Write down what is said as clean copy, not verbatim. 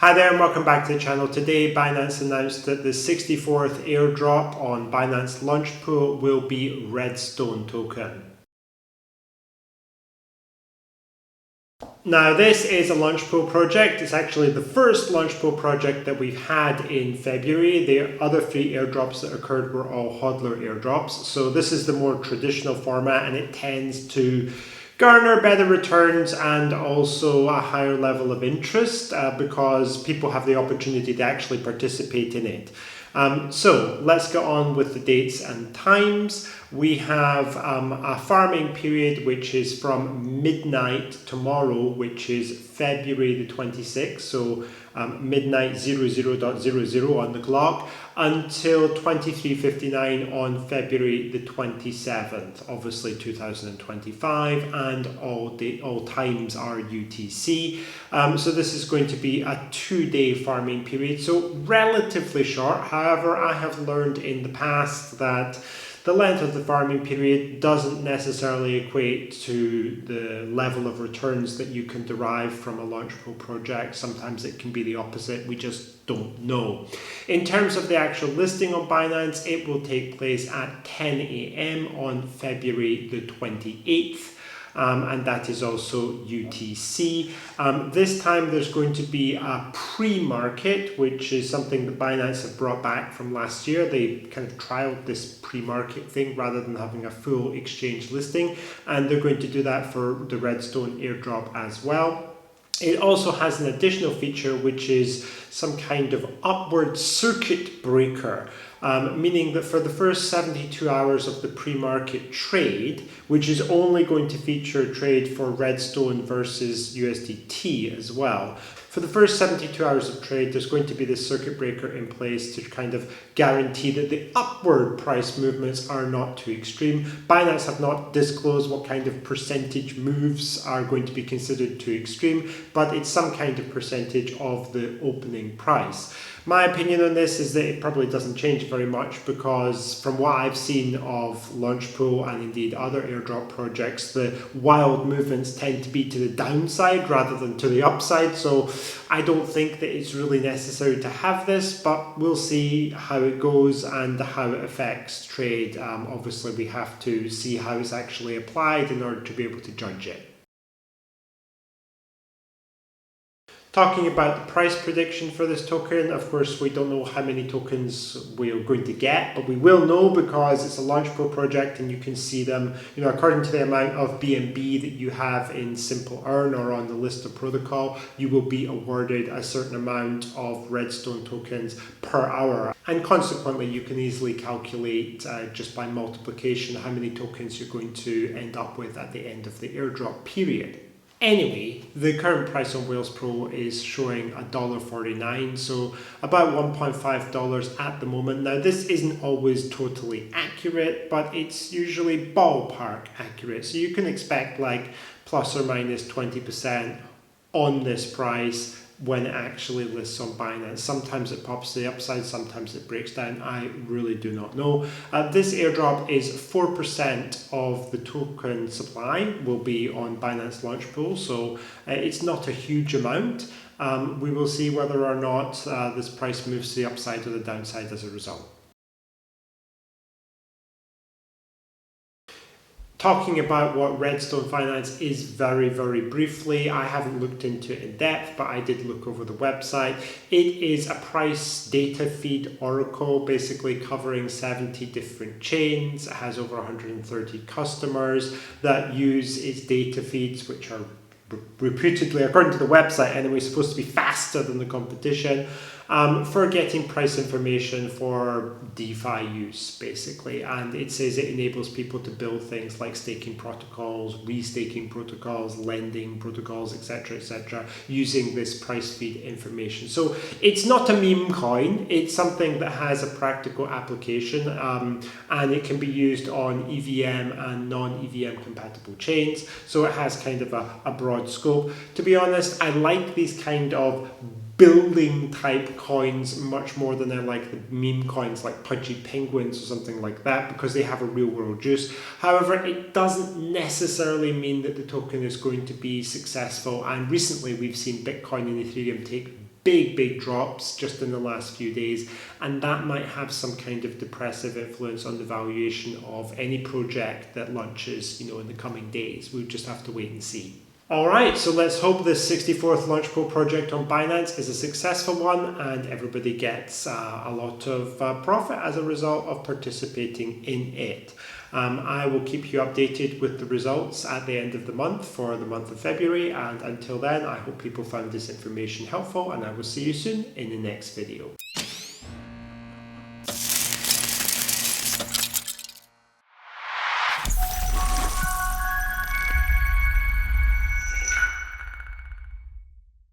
Hi there and welcome back to the channel. Today Binance announced that the 64th airdrop on Binance Launchpool will be REDSTONE token. Now this is a Launchpool project. It's actually the first Launchpool project that we've had in February. The other three airdrops that occurred were all hodler airdrops. So this is the more traditional format and it tends to garner better returns and also a higher level of interest because people have the opportunity to actually participate in it. So let's get on with the dates and times. We have a farming period which is from midnight tomorrow, which is February the 26th, so midnight 00.00 on the clock, until 23:59 on February the 27th, obviously 2025, and all times are UTC. So this is going to be a 2-day farming period, so relatively short. However, I have learned in the past that the length of the farming period doesn't necessarily equate to the level of returns that you can derive from a Launchpool project. Sometimes it can be the opposite. We just don't know. In terms of the actual listing on Binance, it will take place at 10 a.m. on February the 28th. And that is also UTC. This time there's going to be a pre-market, which is something that Binance have brought back from last year. They kind of trialed this pre-market thing rather than having a full exchange listing, and they're going to do that for the REDSTONE airdrop as well. It also has an additional feature, which is some kind of upward circuit breaker, meaning that for the first 72 hours of the pre-market trade, which is only going to feature a trade for REDSTONE versus USDT as well, for the first 72 hours of trade, there's going to be this circuit breaker in place to kind of guarantee that the upward price movements are not too extreme. Binance have not disclosed what kind of percentage moves are going to be considered too extreme, but it's some kind of percentage of the opening price. My opinion on this is that it probably doesn't change very much because from what I've seen of Launchpool and indeed other airdrop projects, the wild movements tend to be to the downside rather than to the upside. So I don't think that it's really necessary to have this, but we'll see how it goes and how it affects trade. Obviously, we have to see how it's actually applied in order to be able to judge it. Talking about the price prediction for this token, of course, we don't know how many tokens we're going to get, but we will know because it's a Launchpool project and you can see them, according to the amount of BNB that you have in Simple Earn or on the list of protocol, you will be awarded a certain amount of REDSTONE tokens per hour. And consequently, you can easily calculate just by multiplication how many tokens you're going to end up with at the end of the airdrop period. Anyway, the current price on Whales Pro is showing $1.49, so about $1.5 at the moment. Now, this isn't always totally accurate, but it's usually ballpark accurate. So you can expect like plus or minus 20% on this price when it actually lists on Binance. Sometimes it pops to the upside, sometimes it breaks down. I really do not know. This airdrop is 4% of the token supply will be on Binance Launchpool, so it's not a huge amount. We will see whether or not this price moves to the upside or the downside as a result. Talking about what REDSTONE Finance is very, very briefly, I haven't looked into it in depth, but I did look over the website. It is a price data feed oracle, basically covering 70 different chains. It has over 130 customers that use its data feeds, which are reputedly, according to the website anyway, supposed to be faster than the competition, for getting price information for DeFi use, basically. And it says it enables people to build things like staking protocols, restaking protocols, lending protocols, etc., using this price feed information. So it's not a meme coin. It's something that has a practical application, and it can be used on EVM and non-EVM compatible chains. So it has kind of a broad scope. To be honest, I like these kind of building type coins much more than I like the meme coins like Pudgy Penguins or something like that, because they have a real world use. However, it doesn't necessarily mean that the token is going to be successful, and recently we've seen Bitcoin and Ethereum take big drops just in the last few days, and that might have some kind of depressive influence on the valuation of any project that launches, in the coming days. We'll just have to wait and see. Alright, so let's hope this 64th Launchpool project on Binance is a successful one and everybody gets a lot of profit as a result of participating in it. I will keep you updated with the results at the end of the month for the month of February, and until then I hope people found this information helpful, and I will see you soon in the next video.